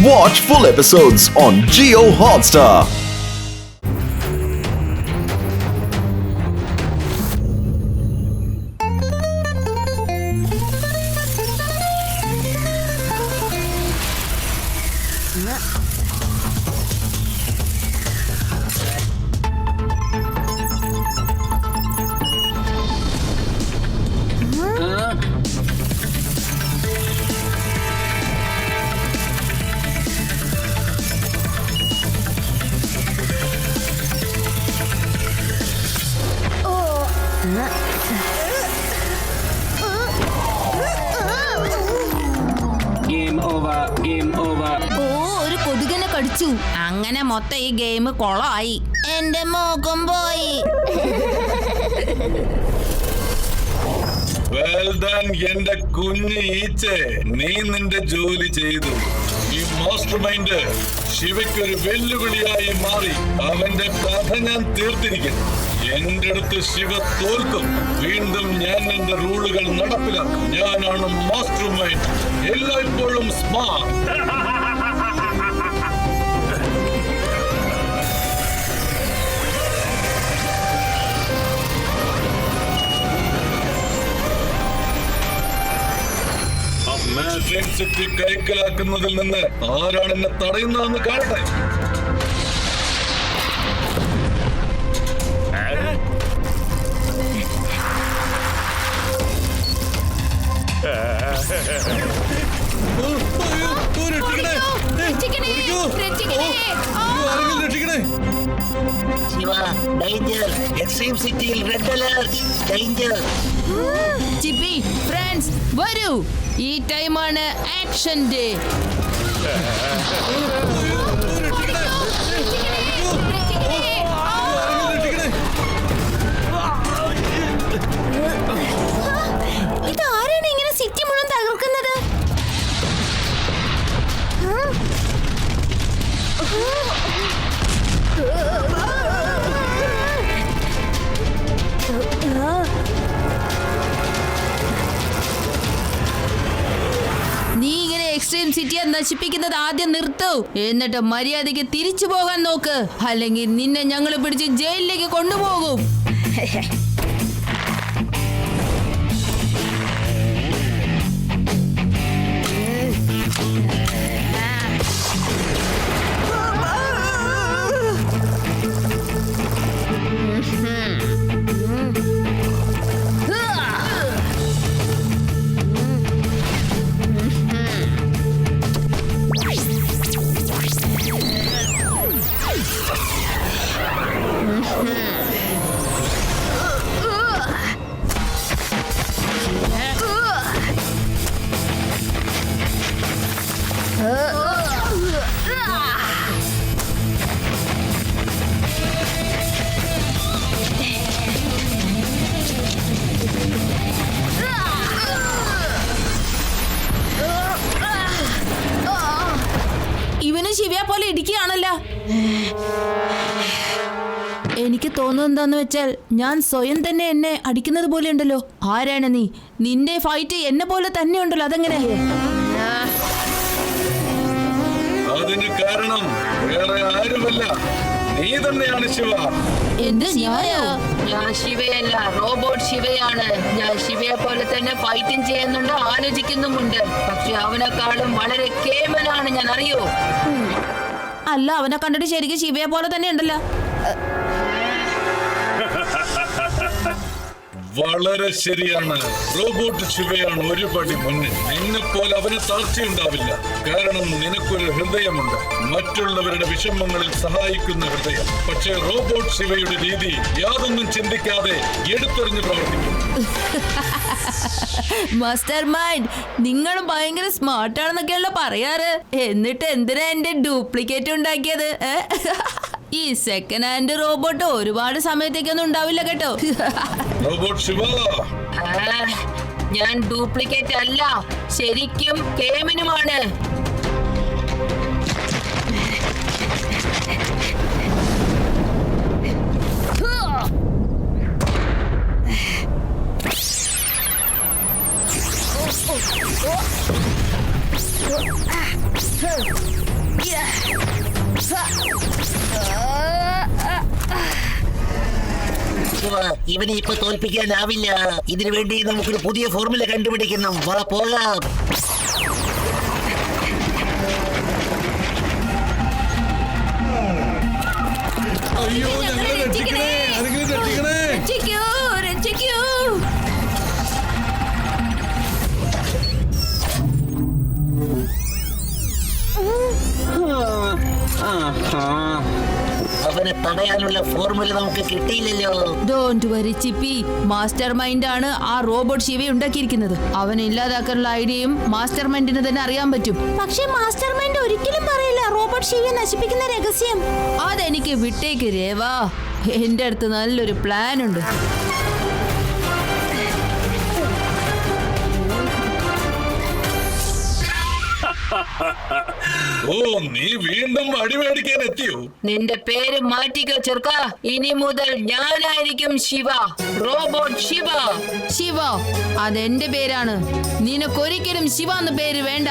Watch full episodes on Jio Hotstar. ഒരു കൊതുകിനെ കടിച്ചു. അങ്ങനെ മൊത്തം ഈ ഗെയിം കൊളായി. എന്റെ മോകം പോയി. എന്റെ കുഞ്ഞ് ഈച്ചേ, നീ നിന്റെ ജോലി ചെയ്തു. ഈ മാസ്റ്റർ മൈൻഡ് ശിവയ്ക്കൊരു വെല്ലുവിളിയായി മാറി. അവന്റെ കഥ ഞാൻ തീർത്തിരിക്കുന്നു. എന്റെ അടുത്ത് ശിവ തോൽക്കും. വീണ്ടും ഞാൻ എന്റെ റൂളുകൾ നടപ്പിലാക്കും. ഞാനാണ് മാസ്റ്റർ മൈൻഡ്, എല്ലായ്പ്പോഴും സ്മാർട്ട്. കൈക്കലാക്കുന്നതിൽ നിന്ന് ആരാണ് എന്നെ തടയുന്നതെന്ന് കാണട്ടെ. ശിവ, ഡേഞ്ചർ. എക്സ്ട്രീം സിറ്റിയിൽ റെഡ് അലർട്ട്. ഡേഞ്ചർ. ചിപ്പി, ഫ്രണ്ട്സ് വരൂ. ഈ ടൈമാണ് ആക്ഷൻ ഡേ. ഇതാരാണ് ഇങ്ങനെ സിറ്റി മുഴുവൻ തകർക്കുന്നത്? നീ ഇങ്ങനെ എക്സ്ട്രീം സിറ്റിയെ നശിപ്പിക്കുന്നത് ആദ്യം നിർത്തൂ. എന്നിട്ട് മര്യാദയ്ക്ക് തിരിച്ചു പോകാൻ നോക്ക്. അല്ലെങ്കിൽ നിന്നെ ഞങ്ങൾ പിടിച്ച് ജയിലിലേക്ക് കൊണ്ടുപോകും. ഇവനും ശിവയെ പോലെ ഇടിക്കുകയാണല്ലോ. എനിക്ക് തോന്നുന്നത് എന്താന്ന് വെച്ചാൽ ഞാൻ സ്വയം തന്നെ എന്നെ അടിക്കുന്നത് പോലെ ഉണ്ടല്ലോ. ആരാണ് നീ? നിന്റെ ഫൈറ്റ് എന്നെ പോലെ തന്നെ ഉണ്ടല്ലോ. അതെങ്ങനെ? അതിന് കാരണം വേറെ ആരുമല്ല, നീ തന്നെയാണ് ശിവ. എന്ത് ശിവയോ? ഞാൻ ശിവയല്ല, റോബോട്ട് ശിവയാണ്. ഞാൻ ശിവയെ പോലെ തന്നെ ഫൈറ്റിംഗ് ചെയ്യുന്നുണ്ട്, ആലോചിക്കുന്നുമുണ്ട്. പക്ഷെ അവനെക്കാളും വളരെ കേമനാണ് ഞാൻ, അറിയോ? അല്ല, അവനെ കണ്ടിട്ട് ശരിക്കും ശിവയെ പോലെ തന്നെ ഉണ്ടല്ലോ. വളരെ ശരിയാണ്. റോബോട്ട് ശിവയാണ് ഒരു പടി മുന്നിൽ. നിന്നെപ്പോലെ അവന് താഴ്ചയുണ്ടാവില്ല. കാരണം നിനക്കൊരു ഹൃദയമുണ്ട്, മറ്റുള്ളവരുടെ വിഷമങ്ങളിൽ സഹായിക്കുന്ന ഹൃദയം. പക്ഷേ റോബോട്ട് ശിവയുടെ രീതി യാതൊന്നും ചിന്തിക്കാതെ എടുത്തെറിഞ്ഞ് പ്രവർത്തിക്കും. മാസ്റ്റർ മൈൻഡ്, നിങ്ങൾ ഭയങ്കര സ്മാർട്ടാണെന്നൊക്കെയല്ലോ പറയാറ്. എന്നിട്ട് എന്തിനാ എന്റെ ഡ്യൂപ്ലിക്കേറ്റ് ഉണ്ടാക്കിയത്? ഈ സെക്കൻഡ് ഹാൻഡ് റോബോട്ട് ഒരുപാട് സമയത്തേക്കൊന്നും ഉണ്ടാവില്ല കേട്ടോ. റോബോട്ട് ശിവ, ഞാൻ ഡ്യൂപ്ലിക്കേറ്റ് അല്ല, ശരിക്കും കേമനുമാണ്. ഇവനെ ഇപ്പൊ തോൽപ്പിക്കാനാവില്ല. ഇതിനു വേണ്ടി നമുക്കൊരു പുതിയ ഫോർമുല കണ്ടുപിടിക്കണം. വാ പോകാം. അയ്യോ, ഞങ്ങളെ രക്ഷിക്കണേ, ആരെങ്കിലും രക്ഷിക്കണേ. രക്ഷിക്കൂ, രക്ഷിക്കൂ. അവനെ തടയാനുള്ള ഫോർമുല നമുക്ക് കിട്ടിയില്ലല്ലോ. ഡോണ്ട് വരി ചിപ്പി, മാസ്റ്റർ മൈൻഡ് ആണ് ആ റോബോട്ട് ശിവയെ ഉണ്ടാക്കിയിരിക്കുന്നത്. അവനെ ഇല്ലാതാക്കാനുള്ള ഐഡിയയും മാസ്റ്റർ മൈൻഡിന് തന്നെ അറിയാൻ പറ്റും. പക്ഷേ മാസ്റ്റർ മൈൻഡ് ഒരിക്കലും പറയില്ല റോബോട്ട് ശിവയെ നശിപ്പിക്കുന്ന രഹസ്യം. അതെനിക്ക് വിട്ടേക്ക് രേവാ, എന്റെ അടുത്ത് നല്ലൊരു പ്ലാൻ ഉണ്ട്. ഓ, നീ വീണ്ടും അടിമേടിക്കാൻ എത്തിയോ? നിന്റെ പേര് മാറ്റിക്കോ ചെറുക്ക. ഇനി മുതൽ ഞാനായിരിക്കും ശിവ, റോബോട്ട് ശിവ. ശിവ, അതെന്റെ പേരാണ്. നിനക്കൊരിക്കലും ശിവ എന്ന പേര് വേണ്ട.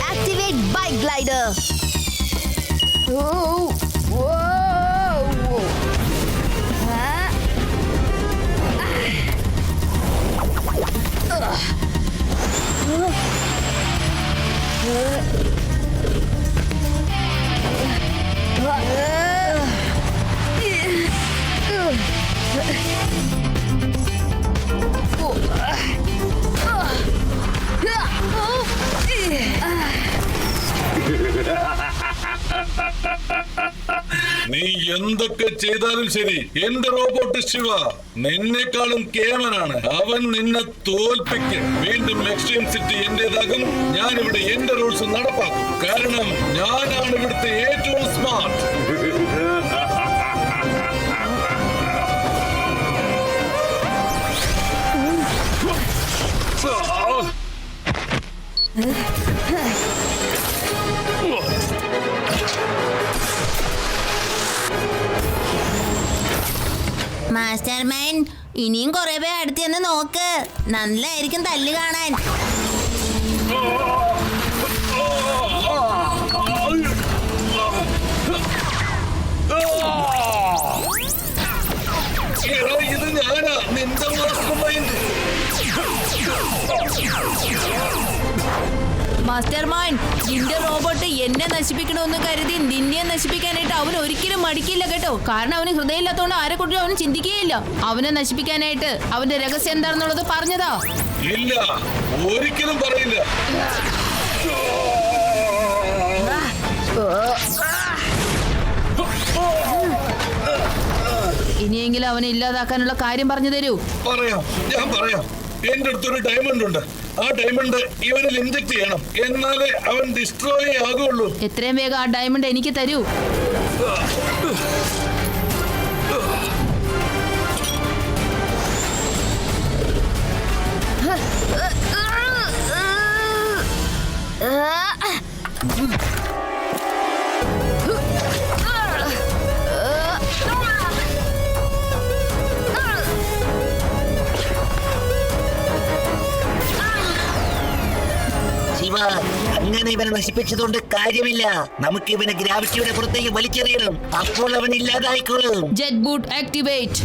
Activate Bike Glider. Whoa, whoa. നീ എന്തൊക്കെ ചെയ്താലും ശരി, എന്റെ റോബോട്ട് ശിവ നിന്നെക്കാളും കേമനാണ്. അവൻ നിന്നെ തോൽപ്പിക്കും. വീണ്ടും എക്സ്ട്രീം സിറ്റി എന്റേതാകും. ഞാനിവിടെ എന്റെ റൂൾസ് നടപ്പാക്കും. കാരണം ഞാനാണ് ഇവിടുത്തെ ഏറ്റവും സ്മാർട്ട്. മാസ്റ്റർ മൈൻഡ്, ഇനിയും കുറെ പേര് അടുത്ത് ചെന്ന് നോക്ക്. നല്ലായിരിക്കും തല്ല് കാണാൻ. എടാ, ഇത് ഞാനാ, നിന്റെ മാസ്റ്റർ മൈൻഡ്. മാസ്റ്റർ മൈൻഡ്, നിന്റെ റോബോട്ട് എന്നെ നശിപ്പിക്കണമെന്ന് കരുതി നിന്നെ നശിപ്പിക്കാനായിട്ട് അവൻ ഒരിക്കലും മടിക്കില്ല കേട്ടോ. കാരണം അവന് ഹൃദയമില്ലാത്തതുകൊണ്ട് ആരെ കുറിച്ചും അവന് ചിന്തിക്കുകയില്ല. അവനെ നശിപ്പിക്കാനായിട്ട് അവന്റെ രഹസ്യം എന്താണെന്നുള്ളത് പറഞ്ഞതാ. ഇല്ല, ഒരിക്കലും പറയില്ല. ഇനിയെങ്കിലും അവനെ ഇല്ലാതാക്കാനുള്ള കാര്യം പറഞ്ഞു തരൂ. പറയാം, ഞാൻ പറയാം. എന്റെ അടുത്തൊരു ഡയമണ്ട് ഉണ്ട്. ആ ഡയമണ്ട് ഇവനിൽ ഇൻജെക്ട് ചെയ്യണം. എന്നാലേ അവൻ ഡിസ്ട്രോയ് ആകുള്ളൂ. എത്രയും വേഗം ആ ഡയമണ്ട് എനിക്ക് തരൂ. ശിവ, അങ്ങനെ ഇവനെ നശിപ്പിച്ചതുകൊണ്ട് കാര്യമില്ല. നമുക്ക് ഇവനെ ഗ്രാവിറ്റിയുടെ പുറത്തേക്ക് വലിച്ചെറിയണം. അപ്പോൾ അവൻ ഇല്ലാതായിക്കോളും. Jet boot activate.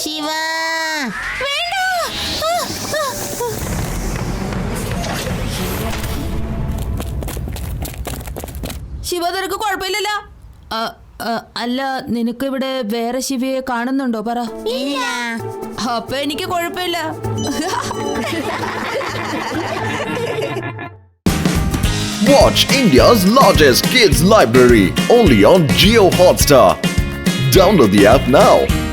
Shiva, Shiva, നിനക്ക് കുഴപ്പമില്ലല്ലോ? അല്ല, നിനക്ക് ഇവിടെ വേറെ ശിവയെ കാണുന്നുണ്ടോ? പറ. ഇല്ല. അപ്പൊ എനിക്ക് കുഴപ്പമില്ല. Watch India's largest kids library only on Jio Hotstar. Download the app now.